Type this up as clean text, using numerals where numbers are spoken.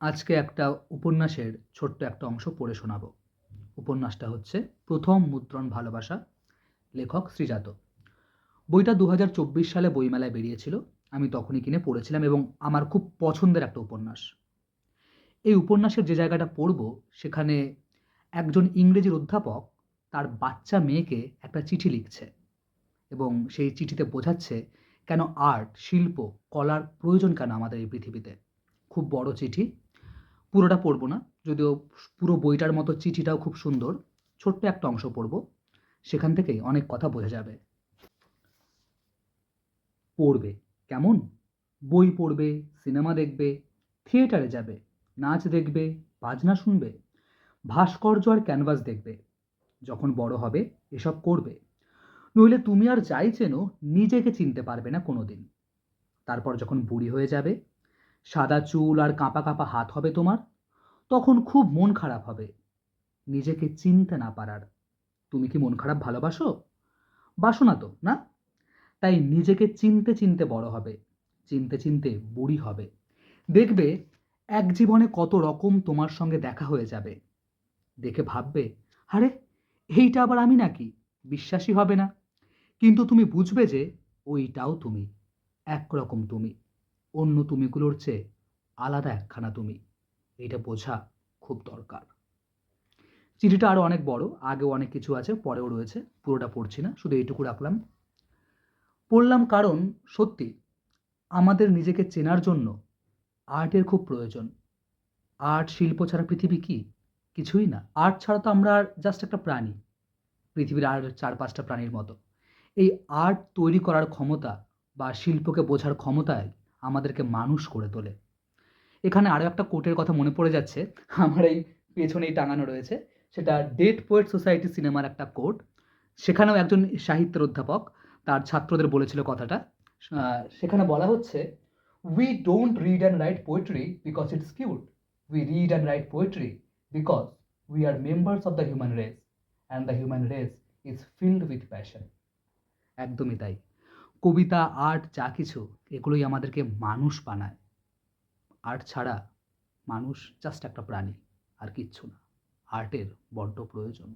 আজকে একটা উপন্যাসের ছোট্ট একটা অংশ পড়ে শোনাবো। উপন্যাসটা হচ্ছে 'প্রথম মুদ্রণ ভালোবাসা', লেখক শ্রীজাত। বইটা ২০২৪ সালে বইমেলায় বেরিয়েছিল। আমি তখনই কিনে পড়েছিলাম এবং আমার খুব পছন্দের একটা উপন্যাস। এই উপন্যাসের যে জায়গাটা পড়ব, সেখানে একজন ইংরেজির অধ্যাপক তার বাচ্চা মেয়েকে একটা চিঠি লিখছে এবং সেই চিঠিতে বোঝাচ্ছে কেন আর্ট, শিল্প, কলার প্রয়োজন কেন আমাদের এই পৃথিবীতে। খুব বড় চিঠি। পুরোটা পড়ব না, যদিও পুরো বইটার মতো চিঠিটাও খুব সুন্দর। ছোট্ট একটা অংশ পড়ব, সেখান থেকেই অনেক কথা বোঝা যাবে। পড়বে কেমন? বই পড়বে, সিনেমা দেখবে, থিয়েটারে যাবে, নাচ দেখবে, বাজনা শুনবে, ভাস্কর্য আর ক্যানভাস দেখবে। যখন বড় হবে এসব করবে, নইলে তুমি আর যাই চেনো নিজেকে চিনতে পারবে না কোনোদিন। তারপর যখন বুড়ি হয়ে যাবে, সাদা চুল আর কাঁপা কাঁপা হাত হবে তোমার, তখন খুব মন খারাপ হবে নিজেকে চিনতে না পারার। তুমি কি মন খারাপ ভালোবাসো? বাসো না তো, না? তাই নিজেকে চিনতে চিনতে বড় হবে, চিনতে চিনতে বুড়ি হবে। দেখবে এক জীবনে কত রকম তোমার সঙ্গে দেখা হয়ে যাবে। দেখে ভাববে, আরে এইটা আবার আমি নাকি? বিশ্বাসই হবে না। কিন্তু তুমি বুঝবে যে ওইটাও তুমি, একরকম তুমি, অন্য তুমিগুলোর চেয়ে আলাদা একখানা তুমি। এইটা বোঝা খুব দরকার। চিঠিটা আরও অনেক বড়, আগেও অনেক কিছু আছে, পরেও রয়েছে। পুরোটা পড়ছি না, শুধু এইটুকু রাখলাম। পড়লাম কারণ সত্যি আমাদের নিজেকে চেনার জন্য আর্টের খুব প্রয়োজন। আর্ট শিল্প ছাড়া পৃথিবী কি? কিছুই না। আর্ট ছাড়া তো আমরা জাস্ট একটা প্রাণী, পৃথিবীর আর ৪-৫টা প্রাণীর মতো। এই আর্ট তৈরি করার ক্ষমতা বা শিল্পকে বোঝার ক্ষমতায় আমাদেরকে মানুষ করে তোলে। এখানে আরও একটা কোটের কথা মনে পড়ে যাচ্ছে, আমার এই পেছনেই টাঙানো রয়েছে। সেটা ডেড পোয়েট সোসাইটি সিনেমার একটা কোট। সেখানেও একজন সাহিত্যের অধ্যাপক তার ছাত্রদের বলেছিল কথাটা। সেখানে বলা হচ্ছে, "We don't read and write poetry because it's cute. We read and write poetry because we are members of the human race, and the human race is filled with passion." একদমই তাই। কবিতা, আর্ট যা কিছু, এগুলোই আমাদেরকে মানুষ বানায়। Art ছাড়া মানুষ জাস্ট একটা প্রাণী, আর কিচ্ছু না। আর্টের বড্ড প্রয়োজন।